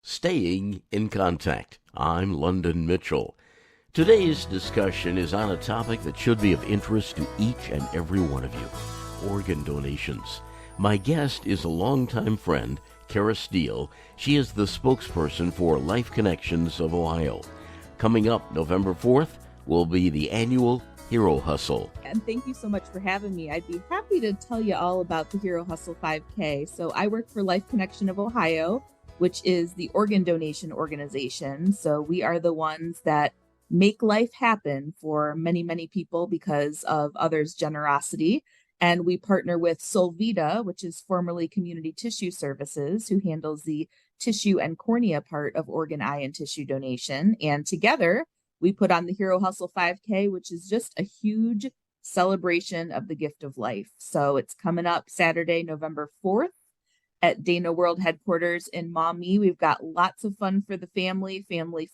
Staying in Contact. I'm London Mitchell. Today's discussion is on a topic that should be of interest to each and every one of you: organ donations. My guest is a longtime friend, Kara Steele. She is the spokesperson for Life Connections of Ohio. Coming up November 4th will be the annual Hero Hustle. And thank you so much for having me. I'd be happy to tell you all about the Hero Hustle 5K. So I work for Life Connection of Ohio, which is the organ donation organization. So we are the ones that make life happen for many, many people because of others' generosity. And we partner with Solvita, which is formerly Community Tissue Services, who handles the tissue and cornea part of organ, eye, and tissue donation. And together, we put on the Hero Hustle 5K, which is just a huge celebration of the gift of life. So it's coming up Saturday, November 4th at Dana World headquarters in Maumee. We've got lots of fun for the family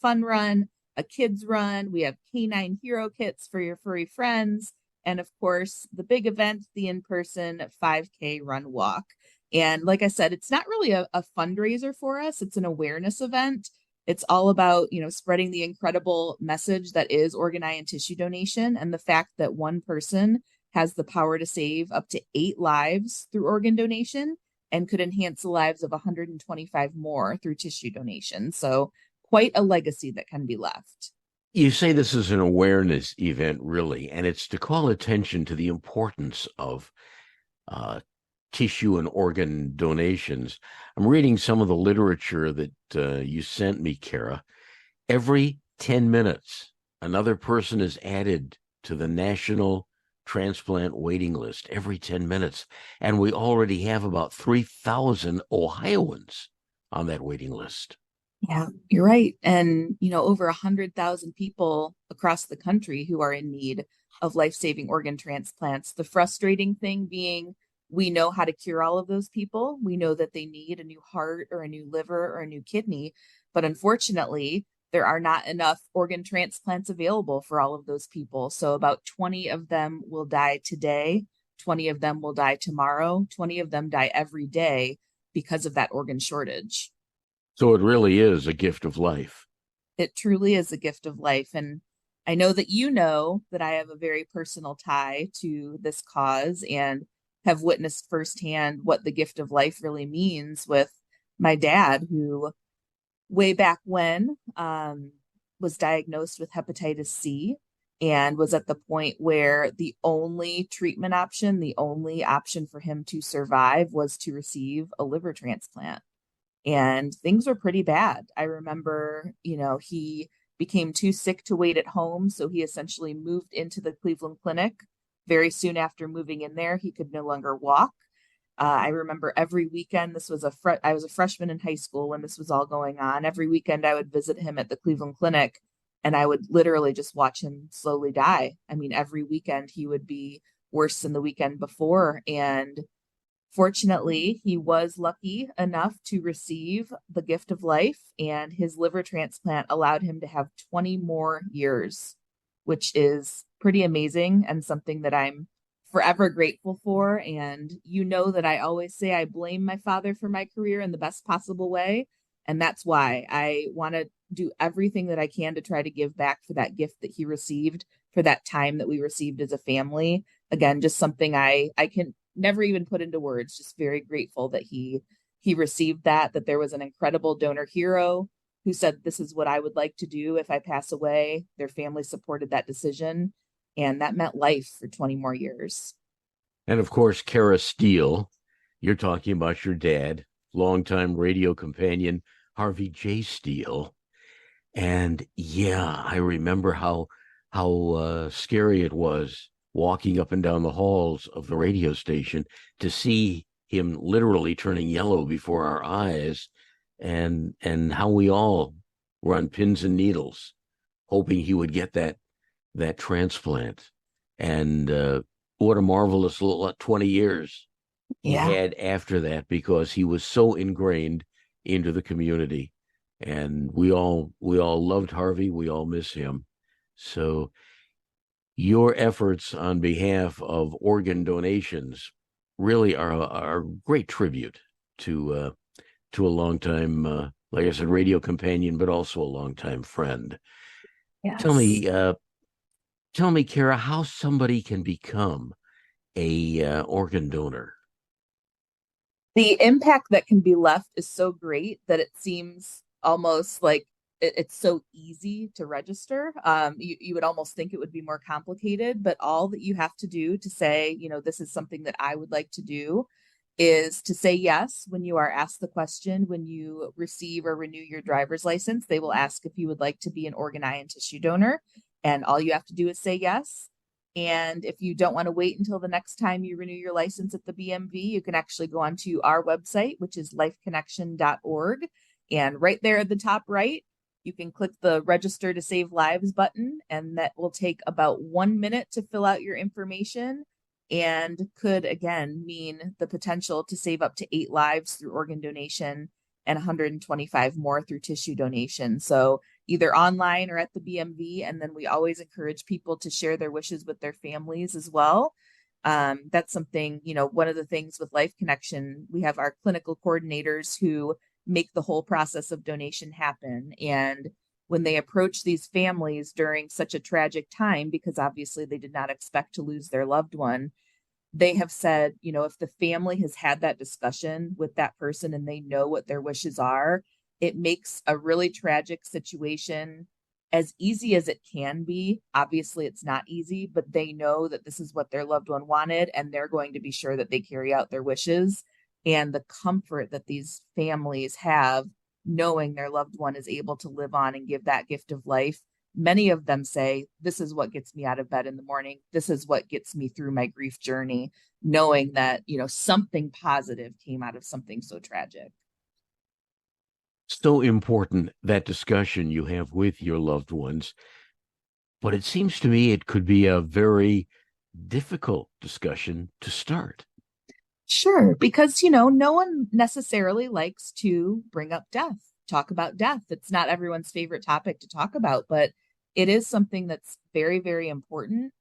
fun run, a kids run. We have canine hero kits for your furry friends. And of course, the big event, the in-person 5K run walk. And like I said, it's not really a fundraiser for us. It's an awareness event. It's all about, spreading the incredible message that is organ, eye, and tissue donation, and the fact that one person has the power to save up to 8 lives through organ donation and could enhance the lives of 125 more through tissue donation. So quite a legacy that can be left. You say this is an awareness event, really, and it's to call attention to the importance of tissue and organ donations. I'm reading some of the literature that you sent me, Kara. Every 10 minutes, another person is added to the national transplant waiting list every 10 minutes. And we already have about 3,000 Ohioans on that waiting list. Yeah, you're right. And, over 100,000 people across the country who are in need of life-saving organ transplants. The frustrating thing being, we know how to cure all of those people. We know that they need a new heart or a new liver or a new kidney. But unfortunately, there are not enough organ transplants available for all of those people. So about 20 of them will die today. 20 of them will die tomorrow. 20 of them die every day because of that organ shortage. So it really is a gift of life. It truly is a gift of life. And I know that you know that I have a very personal tie to this cause and have witnessed firsthand what the gift of life really means with my dad, who way back when was diagnosed with hepatitis C and was at the point where the only treatment option, the only option for him to survive was to receive a liver transplant. And things were pretty bad. I remember, he became too sick to wait at home. So he essentially moved into the Cleveland Clinic. Very soon after moving in there, he could no longer walk. I remember every weekend, I was a freshman in high school when this was all going on. Every weekend I would visit him at the Cleveland Clinic and I would literally just watch him slowly die. I mean, every weekend he would be worse than the weekend before. And fortunately, he was lucky enough to receive the gift of life, and his liver transplant allowed him to have 20 more years, which is pretty amazing and something that I'm forever grateful for. And that I always say I blame my father for my career in the best possible way. And that's why I want to do everything that I can to try to give back for that gift that he received, for that time that we received as a family. Again, just something I can never even put into words. Just very grateful that he received that there was an incredible donor hero who said, this is what I would like to do if I pass away. Their family supported that decision, and that meant life for 20 more years. And of course, Kara Steele, you're talking about your dad, longtime radio companion, Harvey J. Steele. And yeah, I remember how scary it was walking up and down the halls of the radio station to see him literally turning yellow before our eyes, and how we all were on pins and needles hoping he would get that transplant. And what a marvelous 20 years he had after that, because he was so ingrained into the community. And we all loved Harvey. We all miss him. So your efforts on behalf of organ donations really are a great tribute to a longtime like I said, radio companion, but also a longtime friend. Tell Yes. me, uh, tell me, Kara, how somebody can become a organ donor. The impact that can be left is so great that it seems almost like it's so easy to register. You would almost think it would be more complicated, but all that you have to do to say, this is something that I would like to do is to say yes when you are asked the question. When you receive or renew your driver's license, they will ask if you would like to be an organ, eye, and tissue donor. And all you have to do is say yes. And if you don't want to wait until the next time you renew your license at the BMV, you can actually go onto our website, which is lifeconnection.org. And right there at the top right, you can click the register to save lives button, and that will take about 1 minute to fill out your information and could again mean the potential to save up to 8 lives through organ donation and 125 more through tissue donation. So either online or at the BMV. And then we always encourage people to share their wishes with their families as well. That's something, one of the things with Life Connection, we have our clinical coordinators who make the whole process of donation happen. And when they approach these families during such a tragic time, because obviously they did not expect to lose their loved one, they have said, if the family has had that discussion with that person and they know what their wishes are, it makes a really tragic situation as easy as it can be. Obviously, it's not easy, but they know that this is what their loved one wanted, and they're going to be sure that they carry out their wishes. And the comfort that these families have knowing their loved one is able to live on and give that gift of life. Many of them say, this is what gets me out of bed in the morning. This is what gets me through my grief journey, knowing that, something positive came out of something so tragic. So important that discussion you have with your loved ones, but it seems to me it could be a very difficult discussion to start. Sure, because, no one necessarily likes to bring up death, talk about death. It's not everyone's favorite topic to talk about, but it is something that's very, very important.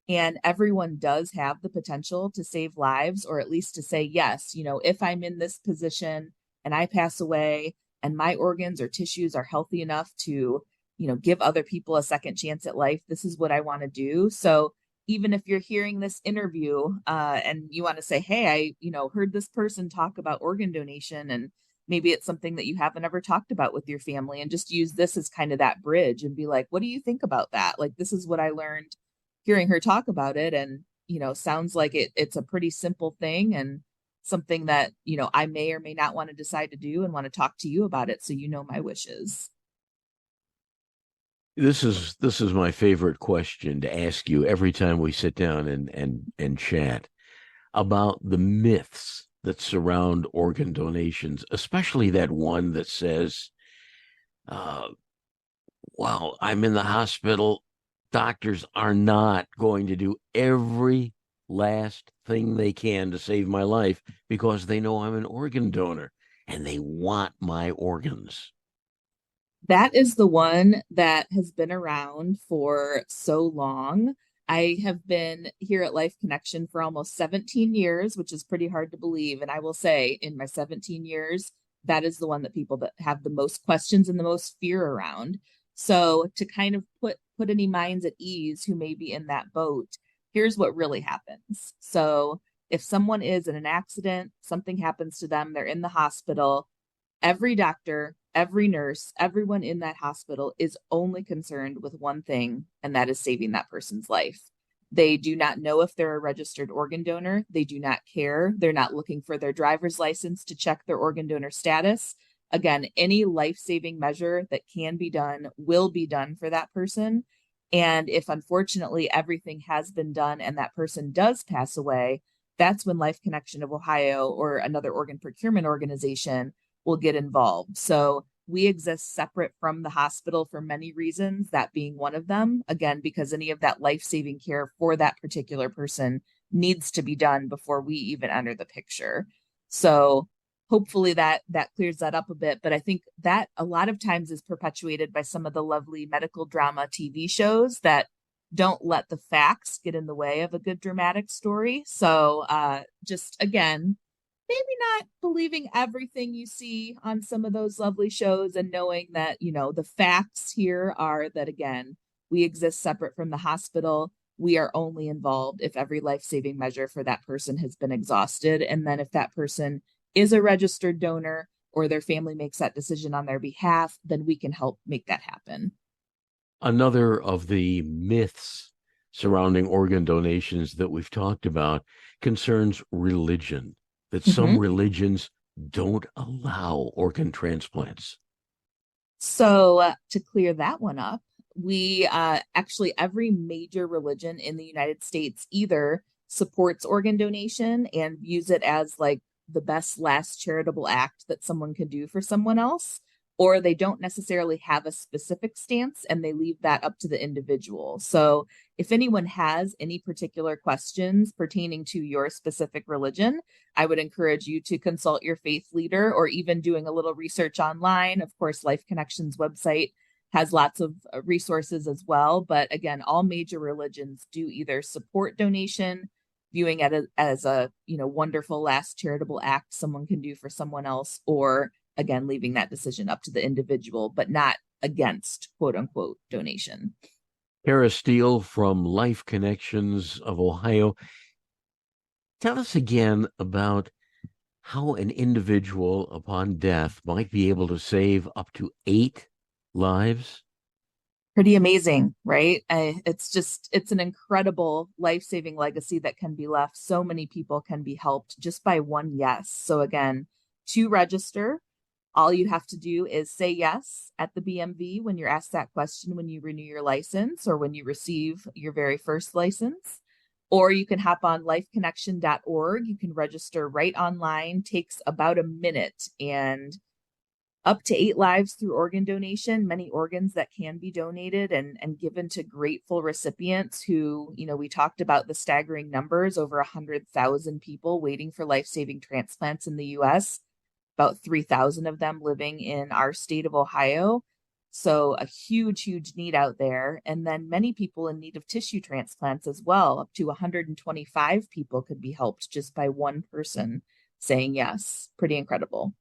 And everyone does have the potential to save lives, or at least to say, yes, if I'm in this position and I pass away and my organs or tissues are healthy enough to, give other people a second chance at life, this is what I want to do. So even if you're hearing this interview and you want to say, hey, I, heard this person talk about organ donation, and maybe it's something that you haven't ever talked about with your family, and just use this as kind of that bridge and be like, what do you think about that? Like, this is what I learned hearing her talk about it. And, sounds like it's a pretty simple thing and something that, I may or may not want to decide to do and want to talk to you about it. So, my wishes. This is my favorite question to ask you every time we sit down and chat about the myths that surround organ donations, especially that one that says, uh, "Wow, I'm in the hospital. Doctors are not going to do every last thing they can to save my life because they know I'm an organ donor and they want my organs." That is the one that has been around for so long. I have been here at Life Connection for almost 17 years, which is pretty hard to believe. And I will say, in my 17 years, that is the one that people that have the most questions and the most fear around. So to kind of put any minds at ease who may be in that boat, here's what really happens. So if someone is in an accident, something happens to them, they're in the hospital, every doctor, every nurse, everyone in that hospital is only concerned with one thing, and that is saving that person's life. They do not know if they're a registered organ donor. They do not care. They're not looking for their driver's license to check their organ donor status. Again, any life saving measure that can be done will be done for that person. And if unfortunately everything has been done and that person does pass away, that's when Life Connection of Ohio or another organ procurement organization will get involved. So we exist separate from the hospital for many reasons, that being one of them. Again, because any of that life-saving care for that particular person needs to be done before we even enter the picture. So hopefully that clears that up a bit. But I think that a lot of times is perpetuated by some of the lovely medical drama TV shows that don't let the facts get in the way of a good dramatic story. So just again, maybe not believing everything you see on some of those lovely shows and knowing that, the facts here are that, again, we exist separate from the hospital. We are only involved if every life-saving measure for that person has been exhausted. And then if that person is a registered donor or their family makes that decision on their behalf, then we can help make that happen. Another of the myths surrounding organ donations that we've talked about concerns religion, that some Mhm. religions don't allow organ transplants. So, to clear that one up, we actually, every major religion in the United States either supports organ donation and views it as like the best last charitable act that someone could do for someone else, or they don't necessarily have a specific stance and they leave that up to the individual. So, if anyone has any particular questions pertaining to your specific religion, I would encourage you to consult your faith leader or even doing a little research online. Of course, Life Connections website has lots of resources as well. But again, all major religions do either support donation, viewing it as a wonderful last charitable act someone can do for someone else, or again, leaving that decision up to the individual, but not against quote unquote donation. Kara Steele from Life Connections of Ohio. Tell us again about how an individual upon death might be able to save up to 8 lives. Pretty amazing, right? It's an incredible life-saving legacy that can be left. So many people can be helped just by one yes. So again, to register, all you have to do is say yes at the BMV when you're asked that question when you renew your license or when you receive your very first license. Or you can hop on lifeconnection.org. You can register right online, takes about a minute, and up to 8 lives through organ donation, many organs that can be donated and given to grateful recipients who, we talked about the staggering numbers, over 100,000 people waiting for life-saving transplants in the US, about 3,000 of them living in our state of Ohio. So a huge, huge need out there. And then many people in need of tissue transplants as well. Up to 125 people could be helped just by one person saying yes. Pretty incredible.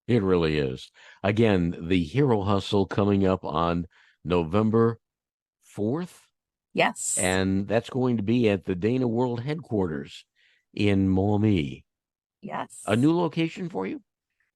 It really is. Again, the Hero Hustle coming up on November 4th, Yes. and that's going to be at the Dana World headquarters in Maumee. A Yes. new location for you?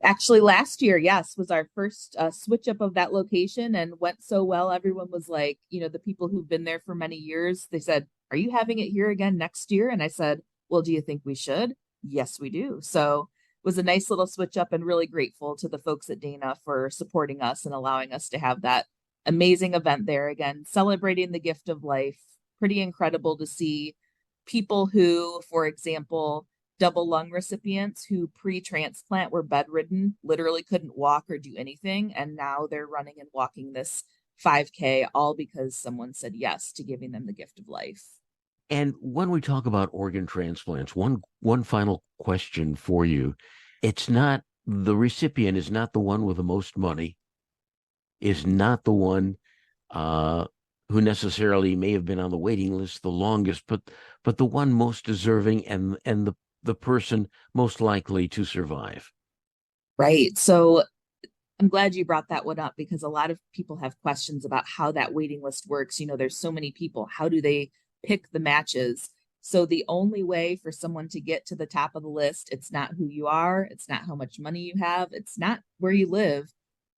Actually, last year, yes, was our first switch up of that location and went so well. Everyone was like, the people who've been there for many years, they said, "Are you having it here again next year?" And I said, "Well, do you think we should?" "Yes, we do." So it was a nice little switch up and really grateful to the folks at Dana for supporting us and allowing us to have that amazing event there again, celebrating the gift of life. Pretty incredible to see people who, for example, double lung recipients who pre-transplant were bedridden, literally couldn't walk or do anything, and now they're running and walking this 5K, all because someone said yes to giving them the gift of life. And when we talk about organ transplants, one final question for you. It's not the recipient is not the one with the most money, is not the one uh, who necessarily may have been on the waiting list the longest, but the one most deserving and the person most likely to survive. Right. So I'm glad you brought that one up because a lot of people have questions about how that waiting list works. There's so many people. How do they pick the matches? So the only way for someone to get to the top of the list, it's not who you are, it's not how much money you have, it's not where you live,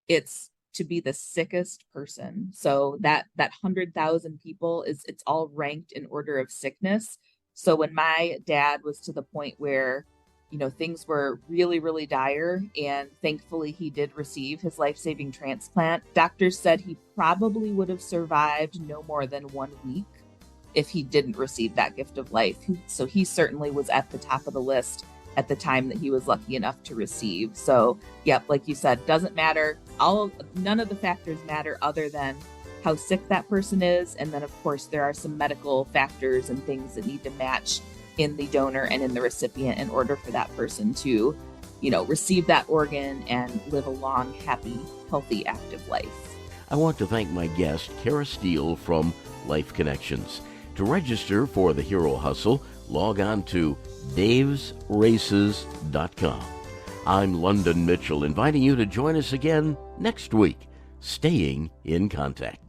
it's to be the sickest person. So that 100,000 people it's all ranked in order of sickness. So when my dad was to the point where things were really, really dire. And thankfully, he did receive his life saving transplant. Doctors said he probably would have survived no more than 1 week if he didn't receive that gift of life. So he certainly was at the top of the list at the time that he was lucky enough to receive. So, yep, like you said, doesn't matter. None of the factors matter other than how sick that person is. And then, of course, there are some medical factors and things that need to match in the donor and in the recipient in order for that person to, receive that organ and live a long, happy, healthy, active life. I want to thank my guest, Kara Steele from Life Connections. To register for the Hero Hustle, log on to davesraces.com. I'm London Mitchell, inviting you to join us again next week, staying in contact.